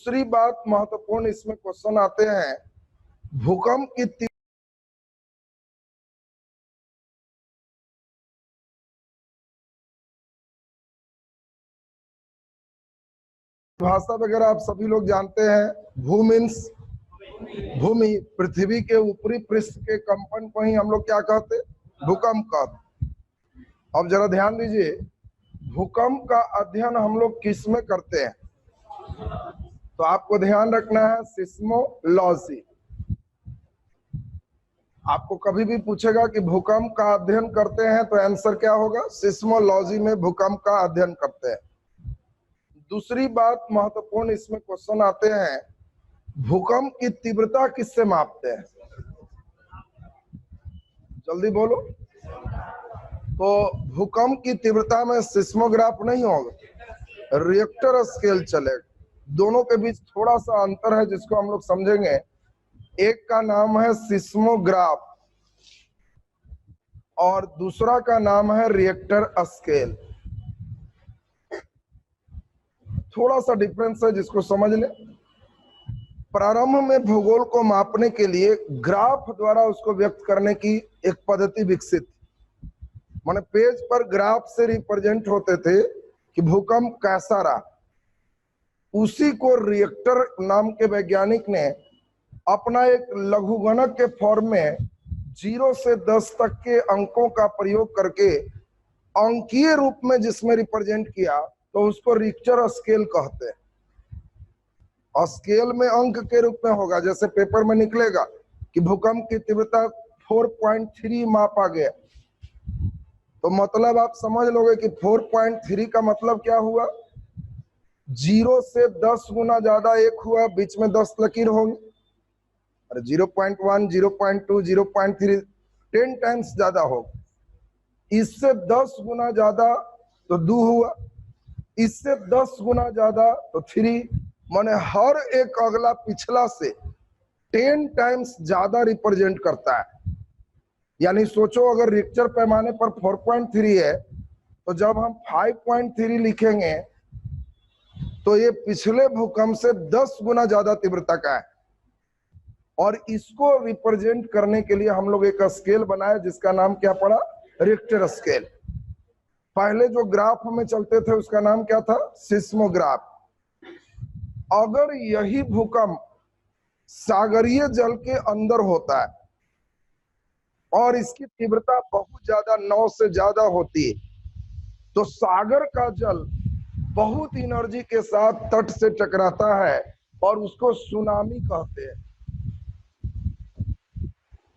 दूसरी बात महत्वपूर्ण इसमें क्वेश्चन आते हैं, भूकंप की भाषा वगैरह आप सभी लोग जानते हैं। भू मीन्स भूमि, पृथ्वी के ऊपरी पृष्ठ के कंपन को ही हम लोग क्या कहते, भूकंप कहते। अब जरा ध्यान दीजिए, भूकंप का अध्ययन हम लोग किस में करते हैं, तो आपको ध्यान रखना है सिस्मोलॉजी। आपको कभी भी पूछेगा कि भूकंप का अध्ययन करते हैं तो आंसर क्या होगा, सिस्मोलॉजी में भूकंप का अध्ययन करते हैं। दूसरी बात महत्वपूर्ण इसमें क्वेश्चन आते हैं, भूकंप की तीव्रता किससे मापते हैं, जल्दी बोलो। तो भूकंप की तीव्रता में सिस्मोग्राफ नहीं होगा, रिएक्टर स्केल चलेगा। दोनों के बीच थोड़ा सा अंतर है जिसको हम लोग समझेंगे। एक का नाम है सिस्मोग्राफ और दूसरा का नाम है रिएक्टर स्केल। थोड़ा सा डिफरेंस है जिसको समझ ले। प्रारंभ में भूगोल को मापने के लिए ग्राफ द्वारा उसको व्यक्त करने की एक पद्धति विकसित, माने पेज पर ग्राफ से रिप्रेजेंट होते थे कि भूकंप कैसा रहा। उसी को रिएक्टर नाम के वैज्ञानिक ने अपना एक लघुगणक के फॉर्म में 0 से 10 तक के अंकों का प्रयोग करके अंकीय रूप में जिसमें रिप्रेजेंट किया, तो उसको रिक्टर स्केल कहते हैं। स्केल में अंक के रूप में होगा, जैसे पेपर में निकलेगा कि भूकंप की तीव्रता 4.3 मापा गया, तो मतलब आप समझ लोगे कि 4.3 का मतलब क्या हुआ, 0 से 10 गुना ज्यादा एक हुआ, बीच में 10 लकीर होंगे। अरे 0.1, 0.2, 0.3 10 टाइम्स ज्यादा होगा। इससे 10 गुना ज्यादा तो 2 हुआ, इससे 10 गुना ज्यादा तो 3, माने हर एक अगला पिछला से 10 टाइम्स ज्यादा रिप्रेजेंट करता है। यानी सोचो, अगर रिक्टर पैमाने पर 4.3 है, तो जब हम 5.3 लिखेंगे तो ये पिछले भूकंप से 10 गुना ज्यादा तीव्रता का है। और इसको रिप्रेजेंट करने के लिए हम लोग एक स्केल बनाए जिसका नाम क्या पड़ा, रिक्टर स्केल। पहले जो ग्राफ में चलते थे उसका नाम क्या था, सिस्मोग्राफ। अगर यही भूकंप सागरीय जल के अंदर होता है और इसकी तीव्रता बहुत ज्यादा 9 से ज्यादा होती है, तो सागर का जल बहुत एनर्जी के साथ तट से टकराता है और उसको सुनामी कहते हैं।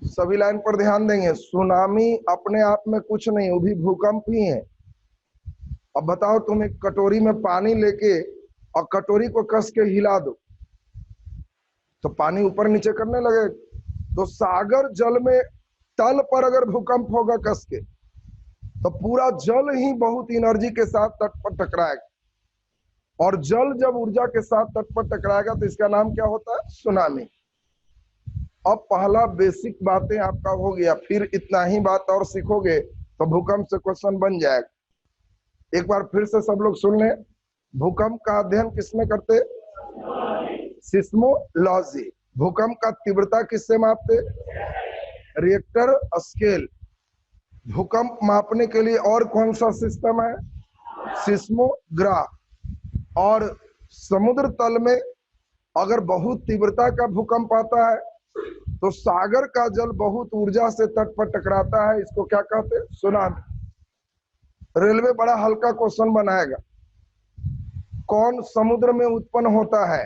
सभी लाइन पर ध्यान देंगे, सुनामी अपने आप में कुछ नहीं, वो भी भूकंप ही है। अब बताओ, तुम एक कटोरी में पानी लेके और कटोरी को कस के हिला दो तो पानी ऊपर नीचे करने लगे। तो सागर जल में तल पर अगर भूकंप होगा कस के, तो पूरा जल ही बहुत एनर्जी के साथ तट पर टकराएगा, और जल जब ऊर्जा के साथ तट पर टकराएगा तो इसका नाम क्या होता है, सुनामी। अब पहला बेसिक बातें आपका हो गया, फिर इतना ही बात और सीखोगे तो भूकंप से क्वेश्चन बन जाएगा। एक बार फिर से सब लोग सुन लें, भूकंप का अध्ययन किसमें करते, सिस्मोलॉजी। भूकंप का तीव्रता किससे मापते, रिएक्टर स्केल। भूकंप मापने के लिए और कौन सा सिस्टम है, सिस्मोग्राफ। और समुद्र तल में अगर बहुत तीव्रता का भूकंप आता है तो सागर का जल बहुत ऊर्जा से तट पर टकराता है, इसको क्या कहते हैं, सुनामी। रेलवे बड़ा हल्का क्वेश्चन बनाएगा, कौन समुद्र में उत्पन्न होता है,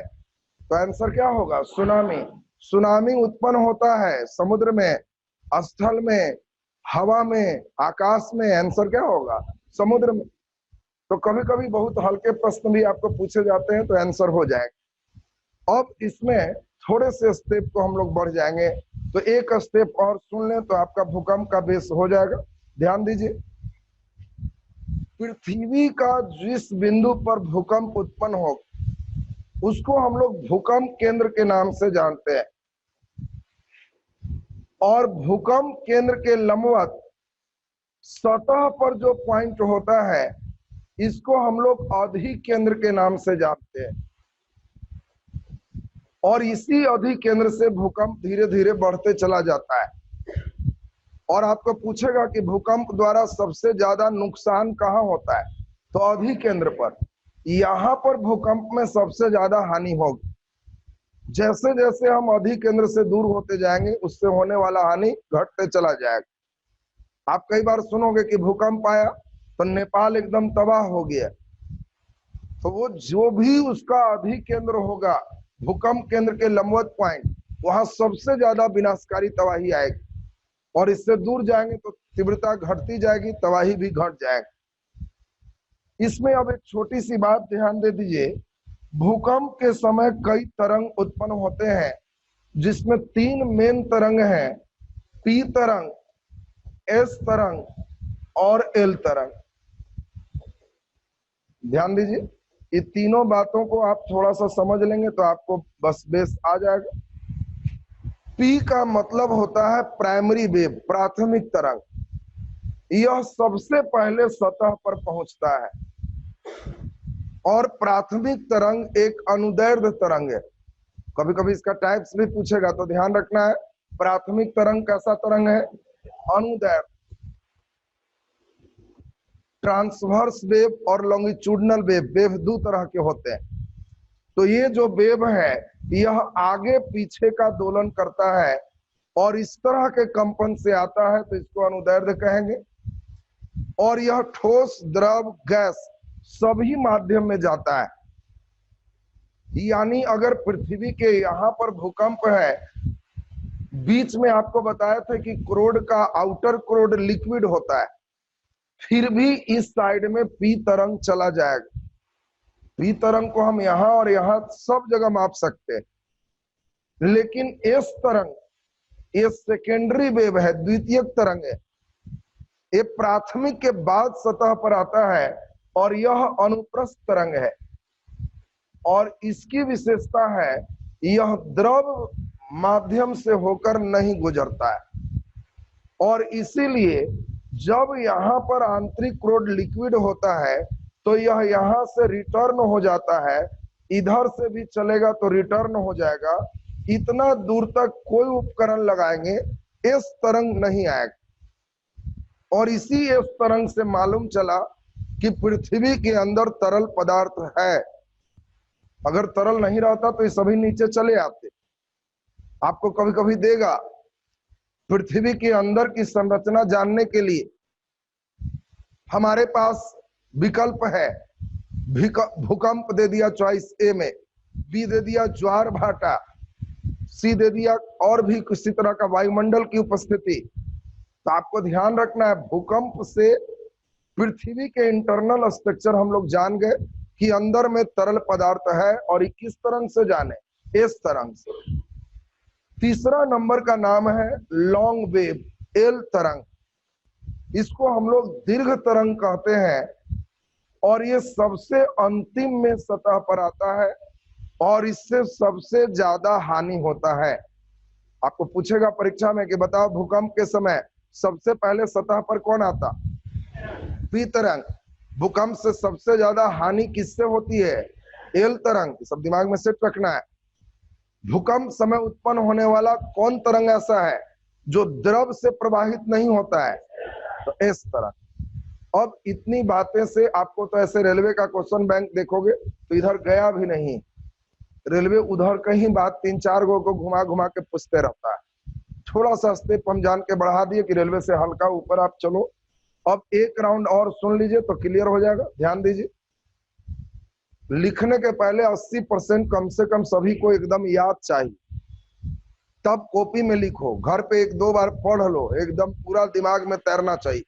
तो आंसर क्या होगा, सुनामी। सुनामी उत्पन्न होता है समुद्र में, स्थल में, हवा में, आकाश में, आंसर क्या होगा, समुद्र में। तो कभी कभी बहुत हल्के प्रश्न भी आपको पूछे जाते हैं तो आंसर हो जाएगा। अब इसमें थोड़े से स्टेप को हम लोग बढ़ जाएंगे, तो एक स्टेप और सुन लें तो आपका भूकंप का बेस हो जाएगा। ध्यान दीजिए, पृथ्वी का जिस बिंदु पर भूकंप उत्पन्न हो उसको हम लोग भूकंप केंद्र के नाम से जानते हैं, और भूकंप केंद्र के लंबवत सतह पर जो पॉइंट होता है इसको हम लोग अधिकेंद्र के नाम से जानते हैं। और इसी अधिकेंद्र से भूकंप धीरे धीरे बढ़ते चला जाता है। और आपको पूछेगा कि भूकंप द्वारा सबसे ज्यादा नुकसान कहाँ होता है, तो अधिकेंद्र पर। यहाँ पर भूकंप में सबसे ज्यादा हानि होगी। जैसे जैसे हम अधिकेंद्र से दूर होते जाएंगे उससे होने वाला हानि घटते चला जाएगा। आप कई बार सुनोगे कि भूकंप आया तो नेपाल एकदम तबाह हो गया, तो वो जो भी उसका अधिकेंद्र होगा, भूकंप केंद्र के लंबवत पॉइंट, वहां सबसे ज्यादा विनाशकारी तबाही आएगी। और इससे दूर जाएंगे तो तीव्रता घटती जाएगी, तबाही भी घट जाएगी। इसमें अब एक छोटी सी बात ध्यान दे दीजिए, भूकंप के समय कई तरंग उत्पन्न होते हैं, जिसमें 3 मेन तरंग हैं, पी तरंग, एस तरंग और एल तरंग। ध्यान दीजिए, ये तीनों बातों को आप थोड़ा सा समझ लेंगे तो आपको बस बेस आ जाएगा। पी का मतलब होता है प्राइमरी वेव, प्राथमिक तरंग। यह सबसे पहले सतह पर पहुंचता है। और प्राथमिक तरंग एक अनुदैर्ध्य तरंग है। कभी कभी इसका टाइप्स भी पूछेगा तो ध्यान रखना है, प्राथमिक तरंग कैसा तरंग है, अनुदैर्ध्य। ट्रांसवर्स वेव और लॉन्गिट्यूडनल वेव, वेव दो तरह के होते हैं। तो ये जो वेव है यह आगे पीछे का दोलन करता है और इस तरह के कंपन से आता है, तो इसको अनुदैर्ध्य कहेंगे। और यह ठोस, द्रव, गैस सभी माध्यम में जाता है। यानी अगर पृथ्वी के यहाँ पर भूकंप है, बीच में आपको बताया था कि कोरोड का आउटर कोरोड लिक्विड होता है, फिर भी इस साइड में पी तरंग चला जाएगा। पी तरंग को हम यहाँ और यहाँ सब जगह माप सकते हैं, लेकिन एस तरंग ये सेकेंडरी वेव है, द्वितीयक तरंग है। ये प्राथमिक के बाद सतह पर आता है और यह अनुप्रस्थ तरंग है। और इसकी विशेषता है यह द्रव माध्यम से होकर नहीं गुजरता है। और इसीलिए जब यहाँ पर आंतरिक कोरोड लिक्विड होता है तो यह यहाँ से रिटर्न हो जाता है, इधर से भी चलेगा तो रिटर्न हो जाएगा। इतना दूर तक कोई उपकरण लगाएंगे इस तरंग नहीं आएगा। और इसी इस तरंग से मालूम चला कि पृथ्वी के अंदर तरल पदार्थ है। अगर तरल नहीं रहता तो ये सभी नीचे चले आते। आपको कभी कभी देगा पृथ्वी के अंदर की संरचना जानने के लिए हमारे पास विकल्प है, भूकंप दे दिया चॉइस ए में, बी दे दिया ज्वार भाटा, सी दे दिया और भी किसी तरह का वायुमंडल की उपस्थिति। तो आपको ध्यान रखना है, भूकंप से पृथ्वी के इंटरनल स्ट्रक्चर हम लोग जान गए कि अंदर में तरल पदार्थ है। और किस तरंग से जाने, इस तरंग से। तीसरा नंबर का नाम है लॉन्ग वेव, एल तरंग। इसको हम लोग दीर्घ तरंग कहते हैं और ये सबसे अंतिम में सतह पर आता है और इससे सबसे ज्यादा हानि होता है। आपको पूछेगा परीक्षा में कि बताओ भूकंप के समय सबसे पहले सतह पर कौन आता, पी तरंग। भूकंप से सबसे ज्यादा हानि किससे होती है, एल तरंग। सब दिमाग में सेट रखना है। भूकंप समय उत्पन्न होने वाला कौन तरंग ऐसा है जो द्रव से प्रवाहित नहीं होता है, तो इस तरह। अब इतनी बातें से आपको तो ऐसे रेलवे का क्वेश्चन बैंक देखोगे तो इधर गया भी नहीं, रेलवे उधर कहीं बात 3-4 गो को घुमा घुमा के पूछते रहता है। थोड़ा सा स्टेप हम जान के बढ़ा दिए कि रेलवे से हल्का ऊपर आप चलो। अब एक राउंड और सुन लीजिए तो क्लियर हो जाएगा। ध्यान दीजिए, लिखने के पहले 80% कम से कम सभी को एकदम याद चाहिए, तब कॉपी में लिखो। घर पे 1-2 बार पढ़ लो, एकदम पूरा दिमाग में तैरना चाहिए।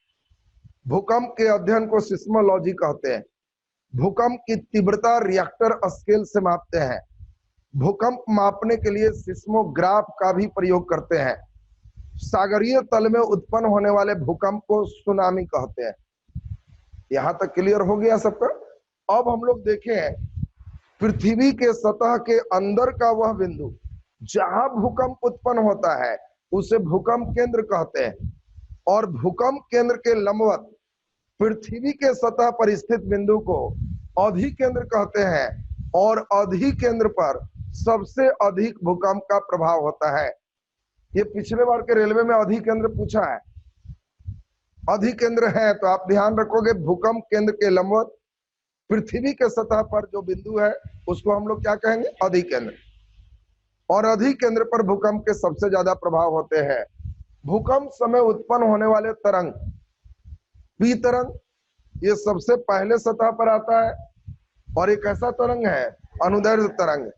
भूकंप के अध्ययन को सिस्मोलॉजी कहते हैं। भूकंप की तीव्रता रिएक्टर स्केल से मापते हैं। भूकंप मापने के लिए सिस्मोग्राफ का भी प्रयोग करते हैं। सागरीय तल में उत्पन्न होने वाले भूकंप को सुनामी कहते हैं। यहां तक क्लियर हो गया सबका। अब हम लोग देखें पृथ्वी के सतह के अंदर का वह बिंदु जहां भूकंप उत्पन्न होता है उसे भूकंप केंद्र कहते हैं। और भूकंप केंद्र के लंबवत पृथ्वी के सतह पर स्थित बिंदु को अधिकेंद्र कहते हैं। और अधिकेंद्र पर सबसे अधिक भूकंप का प्रभाव होता है। ये पिछले बार के रेलवे में अधिकेंद्र पूछा है। अधिकेंद्र है तो आप ध्यान रखोगे भूकंप केंद्र के लंबवत पृथ्वी के सतह पर जो बिंदु है उसको हम लोग क्या कहेंगे, अधिकेंद्र। और अधिकेंद्र पर भूकंप के सबसे ज्यादा प्रभाव होते हैं। भूकंप समय उत्पन्न होने वाले तरंग, पी तरंग, ये सबसे पहले सतह पर आता है और एक ऐसा तरंग है अनुदैर्ध्य तरंग।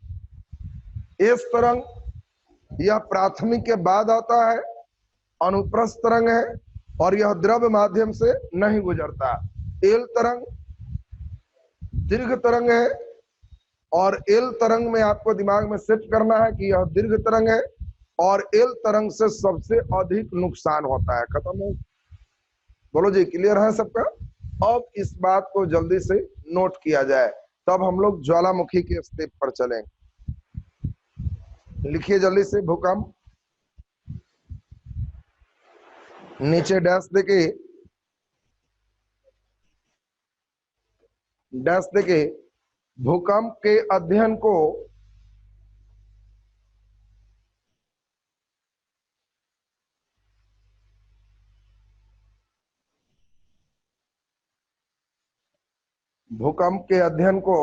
एस तरंग यह प्राथमिक के बाद आता है, अनुप्रस्थ तरंग है और यह द्रव माध्यम से नहीं गुजरता। एल तरंग दीर्घ तरंग है और एल तरंग में आपको दिमाग में सेट करना है कि यह दीर्घ तरंग है और एल तरंग से सबसे अधिक नुकसान होता है। खत्म हो, बोलो जी, क्लियर है सबका? अब इस बात को जल्दी से नोट किया जाए, तब हम लोग ज्वालामुखी के स्टेप पर चलें। लिखिए जल्दी से, भूकंप, नीचे डैश देके भूकंप के अध्ययन को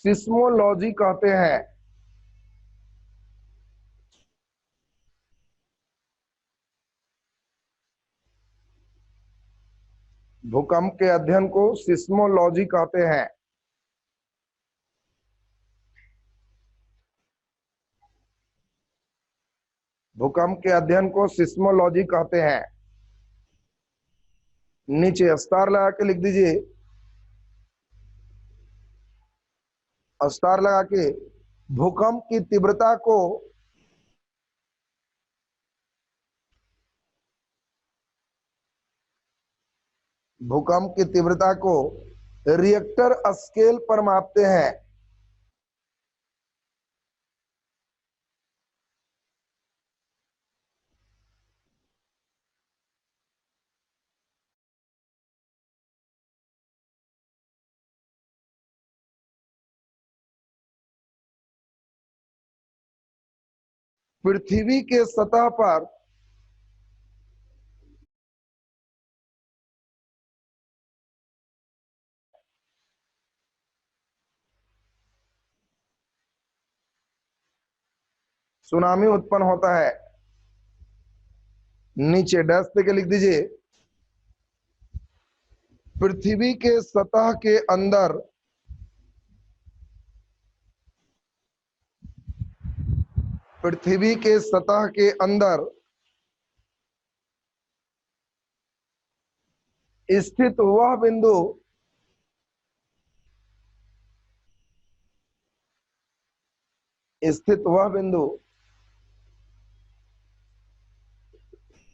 सिस्मोलॉजी कहते हैं। भूकंप के अध्ययन को सिस्मोलॉजी कहते हैं। भूकंप के अध्ययन को सिस्मोलॉजी कहते हैं। नीचे स्टार लगा के लिख दीजिए, स्टार लगा के भूकंप की तीव्रता को रिएक्टर स्केल पर मापते हैं। पृथ्वी के सतह पर सुनामी उत्पन्न होता है। नीचे डैश देके लिख दीजिए, पृथ्वी के सतह के अंदर स्थित वह बिंदु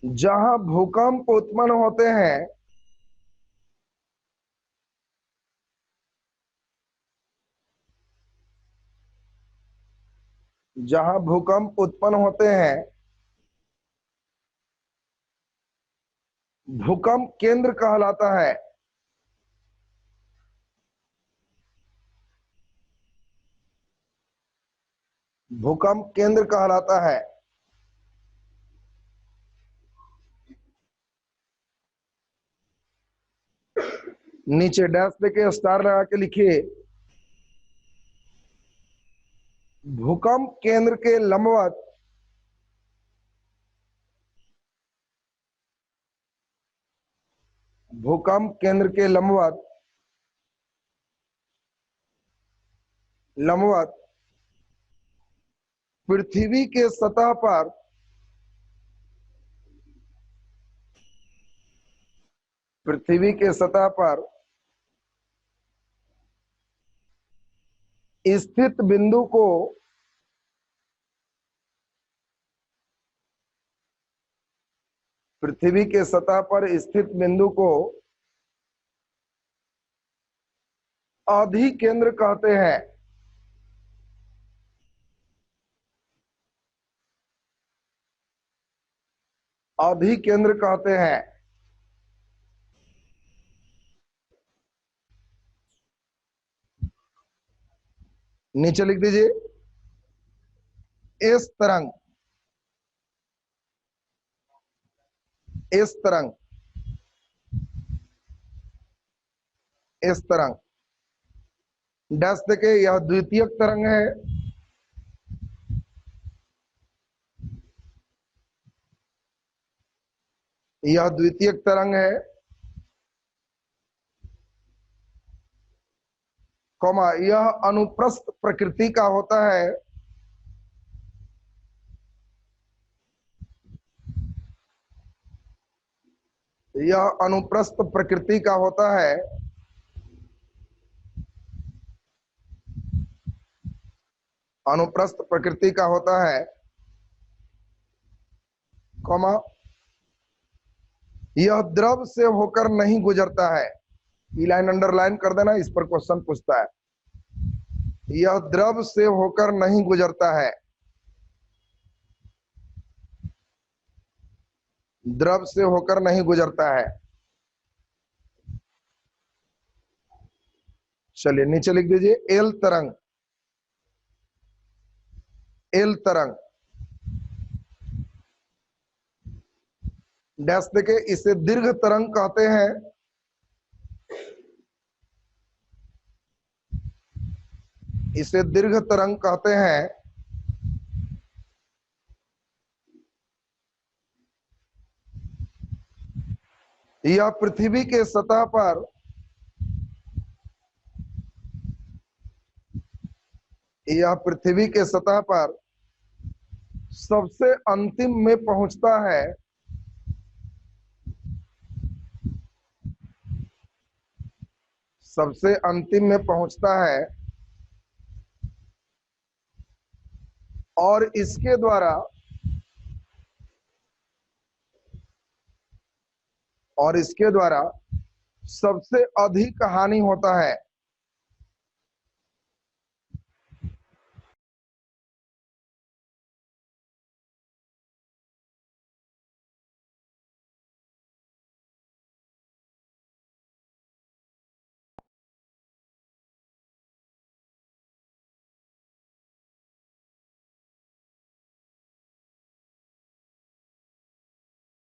जहां भूकंप उत्पन्न होते हैं, भूकंप केंद्र कहलाता है। भूकंप केंद्र कहलाता है। नीचे डैश देके स्टार लगा के लिखिए, भूकंप केंद्र के लंबवत पृथ्वी के सतह पर स्थित बिंदु को अधिकेंद्र कहते हैं। अधिकेंद्र कहते हैं। नीचे लिख दीजिए इस तरंग, इस तरंग, इस तरंग डैश देके यह द्वितीयक तरंग है, यह द्वितीयक तरंग है, कॉमा यह अनुप्रस्थ प्रकृति का होता है, यह अनुप्रस्थ प्रकृति का होता है, अनुप्रस्थ प्रकृति का होता है, कॉमा यह द्रव से होकर नहीं गुजरता है। ये लाइन अंडरलाइन कर देना, इस पर क्वेश्चन पूछता है। यह द्रव से होकर नहीं गुजरता है, द्रव से होकर नहीं गुजरता है। चलिए नीचे लिख दीजिए एल तरंग, एल तरंग डैश देके इसे दीर्घ तरंग कहते हैं, इसे दीर्घ तरंग कहते हैं। यह पृथ्वी के सतह पर, यह पृथ्वी के सतह पर सबसे अंतिम में पहुंचता है, सबसे अंतिम में पहुंचता है और इसके द्वारा, और इसके द्वारा सबसे अधिक हानि होता है।